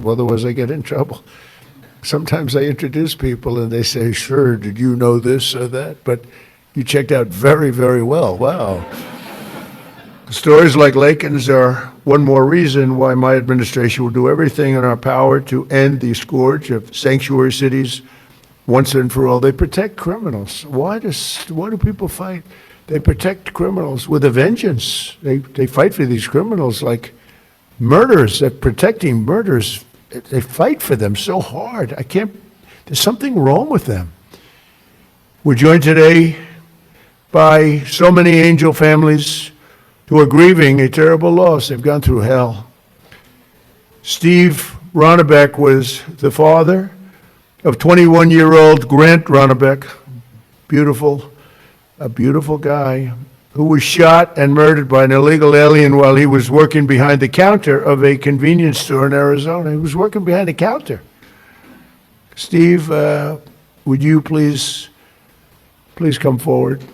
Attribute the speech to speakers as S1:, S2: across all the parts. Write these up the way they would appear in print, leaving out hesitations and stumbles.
S1: otherwise I get in trouble. Sometimes I introduce people and they say, sure, did you know this or that? But you checked out very, very well. Wow. Stories like Lakin's are one more reason why my administration will do everything in our power to end the scourge of sanctuary cities once and for all. They protect criminals. Why do people fight? They protect criminals with a vengeance. They fight for these criminals like murderers. They're protecting murderers. They fight for them so hard. There's something wrong with them. We're joined today by so many angel families who are grieving a terrible loss. They've gone through hell. Steve Runback was the father of 21-year-old Grant Runback, a beautiful guy who was shot and murdered by an illegal alien while he was working behind the counter of a convenience store in Arizona. He was working behind the counter. Steve, would you please come forward?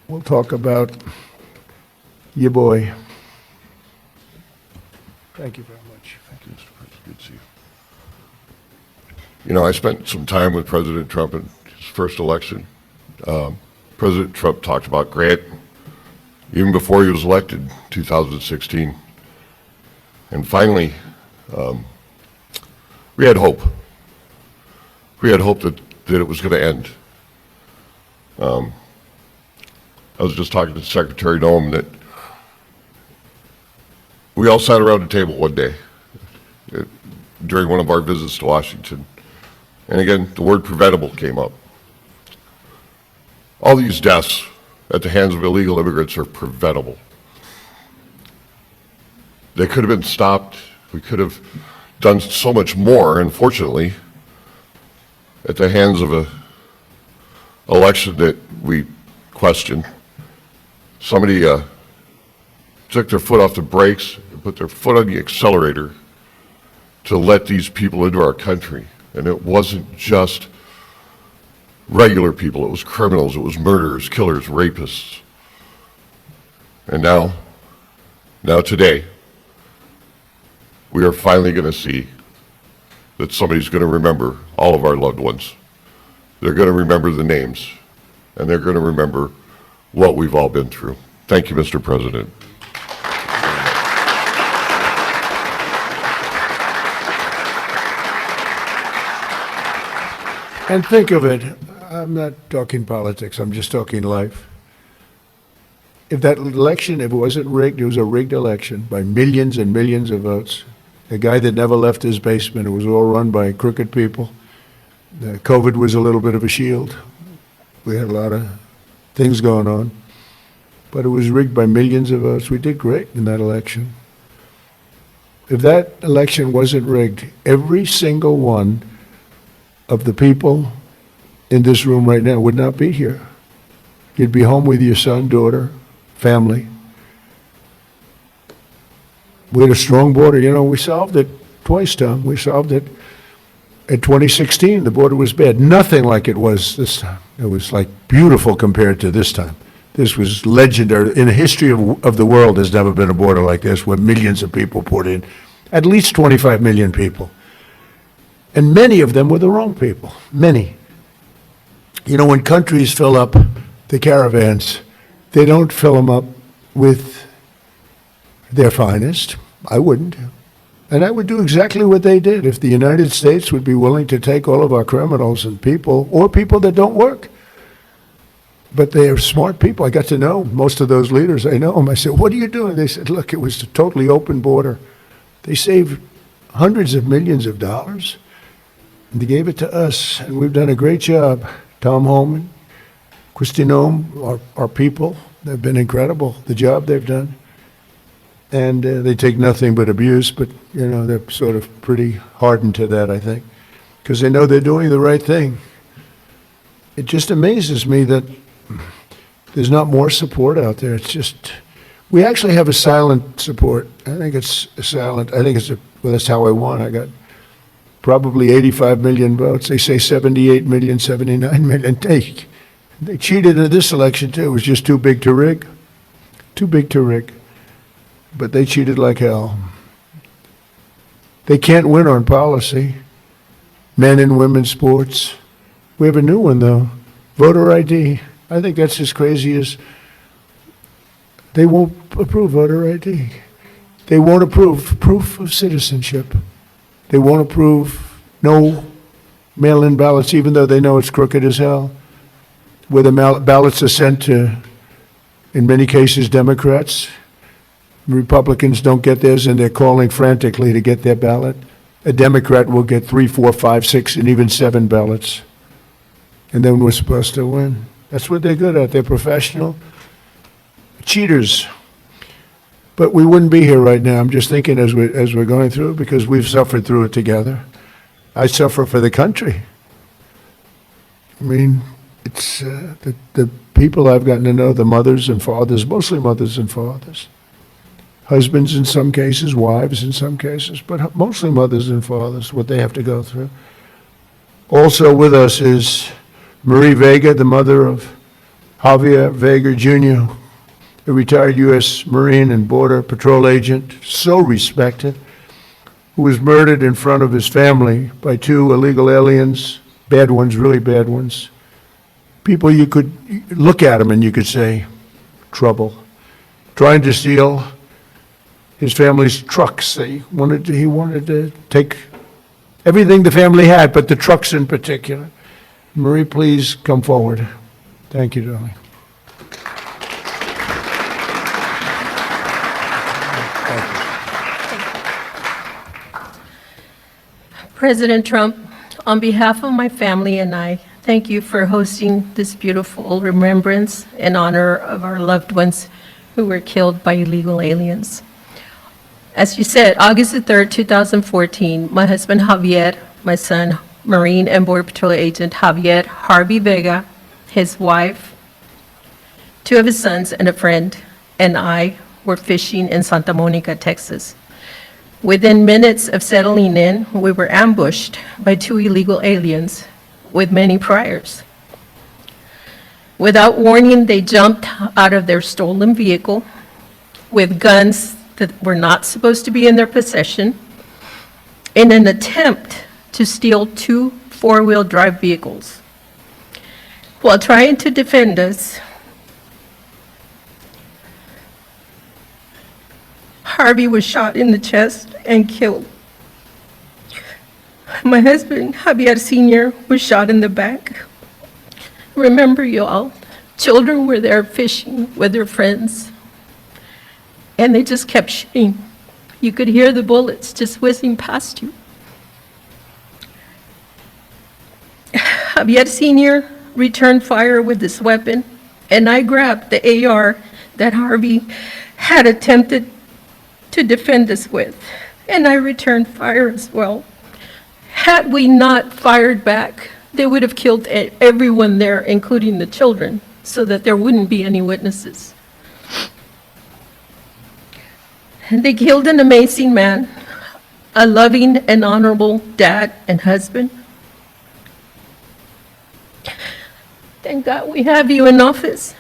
S1: We'll talk about your boy. Thank you very much.
S2: Thank you, Mr. President. Good to see you. You know, I spent some time with President Trump in his first election. President Trump talked about Grant even before he was elected in 2016. And finally, we had hope. We had hope that it was going to end. I was just talking to Secretary Noem that we all sat around the table one day during one of our visits to Washington. And again, the word preventable came up. All these deaths at the hands of illegal immigrants are preventable. They could have been stopped. We could have done so much more, unfortunately, at the hands of an election that we question. Somebody took their foot off the brakes and put their foot on the accelerator to let these people into our country. And it wasn't just regular people, it was criminals, it was murderers, killers, rapists. And now today, we are finally going to see that somebody's going to remember all of our loved ones. They're going to remember the names, and they're going to remember what we've all been through. Thank you, Mr. President.
S1: And think of it, I'm not talking politics, I'm just talking life. If that election, if it wasn't rigged, it was a rigged election by millions and millions of votes. A guy that never left his basement, it was all run by crooked people. COVID was a little bit of a shield. We had a lot of things going on. But it was rigged by millions of votes. We did great in that election. If that election wasn't rigged, every single one of the people in this room right now would not be here. You'd be home with your son, daughter, family. We had a strong border. You know, we solved it twice, Tom. We solved it in 2016. The border was bad. Nothing like it was this time. It was like beautiful compared to this time. This was legendary. In the history of the world, there's never been a border like this where millions of people poured in. At least 25 million people. And many of them were the wrong people. Many. You know, when countries fill up the caravans, they don't fill them up with their finest. I wouldn't. And I would do exactly what they did if the United States would be willing to take all of our criminals and people, or people that don't work. But they are smart people. I got to know most of those leaders. I know them. I said, what are you doing? They said, look, it was a totally open border. They saved hundreds of millions of dollars. And they gave it to us, and we've done a great job. Tom Holman, Christine Noem, our people, they've been incredible, the job they've done. And they take nothing but abuse, but, you know, they're sort of pretty hardened to that, I think, because they know they're doing the right thing. It just amazes me that there's not more support out there. It's just, we actually have a silent support. I think it's silent. I think well, that's how I won. I got probably 85 million votes. They say 78 million, 79 million. They cheated in this election too. It was just too big to rig. Too big to rig. But they cheated like hell. They can't win on policy. Men and women's sports. We have a new one, though. Voter ID. I think that's as crazy as they won't approve voter ID. They won't approve proof of citizenship. They won't approve no mail-in ballots, even though they know it's crooked as hell. Where the ballots are sent to, in many cases, Democrats. Republicans don't get theirs, and they're calling frantically to get their ballot. A Democrat will get 3, 4, 5, 6, and even 7 ballots. And then we're supposed to win. That's what they're good at. They're professional cheaters. But we wouldn't be here right now. I'm just thinking as we're going through it, because we've suffered through it together. I suffer for the country. I mean, it's the people I've gotten to know, the mothers and fathers, mostly mothers and fathers. Husbands in some cases, wives in some cases, but mostly mothers and fathers, what they have to go through. Also with us is Marie Vega, the mother of Javier Vega Jr., a retired U.S. Marine and Border Patrol agent, so respected, who was murdered in front of his family by 2 illegal aliens, bad ones, really bad ones. People you could look at them and you could say, trouble. Trying to steal his family's trucks. He wanted to take everything the family had, but the trucks in particular. Marie, please come forward. Thank you, darling.
S3: President Trump, on behalf of my family and I, thank you for hosting this beautiful remembrance in honor of our loved ones who were killed by illegal aliens. As you said, August the 3rd, 2014, my husband Javier, my son, Marine and Border Patrol agent Javier Harvey Vega, his wife, 2 of his sons and a friend, and I were fishing in Santa Monica, Texas. Within minutes of settling in, we were ambushed by 2 illegal aliens with many priors. Without warning, they jumped out of their stolen vehicle with guns that were not supposed to be in their possession in an attempt to steal 2 4-wheel drive vehicles. While trying to defend us, Harvey was shot in the chest and killed. My husband, Javier Sr., was shot in the back. Remember, y'all, children were there fishing with their friends, and they just kept shooting. You could hear the bullets just whizzing past you. Javier Sr. returned fire with this weapon, and I grabbed the AR that Harvey had attempted to defend us with, and I returned fire as well. Had we not fired back, they would have killed everyone there, including the children, so that there wouldn't be any witnesses. They killed an amazing man, a loving and honorable dad and husband. Thank God we have you in office.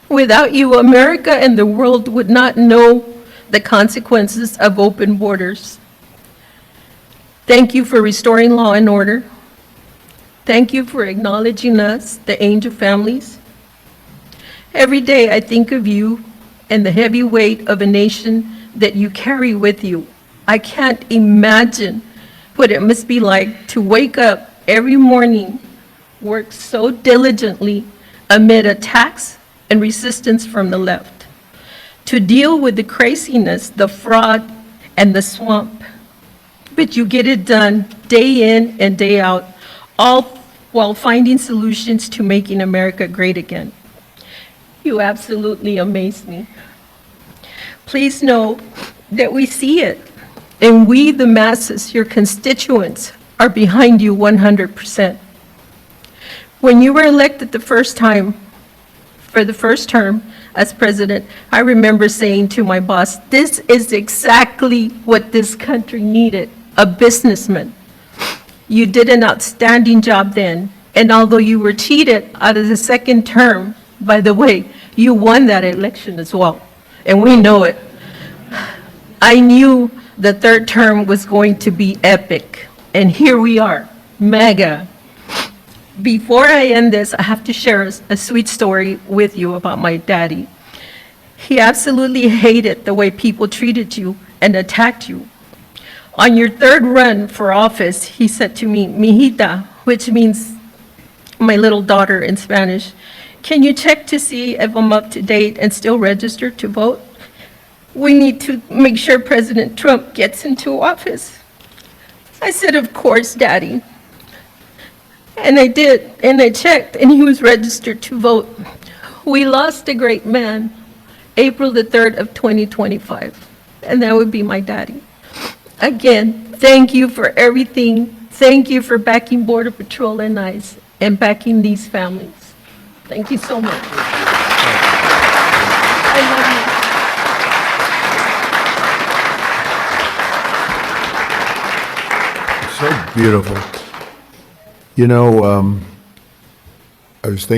S3: Without you, America and the world would not know the consequences of open borders. Thank you for restoring law and order. Thank you for acknowledging us, the angel families. Every day I think of you and the heavy weight of a nation that you carry with you. I can't imagine what it must be like to wake up every morning, work so diligently amid attacks and resistance from the left, to deal with the craziness, the fraud, and the swamp. But you get it done day in and day out, all while finding solutions to making America great again. You absolutely amaze me. Please know that we see it, and we, the masses, your constituents, are behind you 100%. When you were elected the first time, for the first term as president, I remember saying to my boss, this is exactly what this country needed, a businessman. You did an outstanding job then, and although you were cheated out of the second term, by the way, you won that election as well, and we know it. I knew the third term was going to be epic. And here we are, mega. Before I end this, I have to share a sweet story with you about my daddy. He absolutely hated the way people treated you and attacked you. On your third run for office, he said to me, "Mijita," which means my little daughter in Spanish, "can you check to see if I'm up to date and still registered to vote? We need to make sure President Trump gets into office." I said, "Of course, Daddy." And I did, and I checked, and he was registered to vote. We lost a great man, April the 3rd of 2025, and that would be my daddy. Again, thank you for everything. Thank you for backing Border Patrol and ICE and backing these families. Thank you so much. I love you.
S1: So beautiful. You know, I was thinking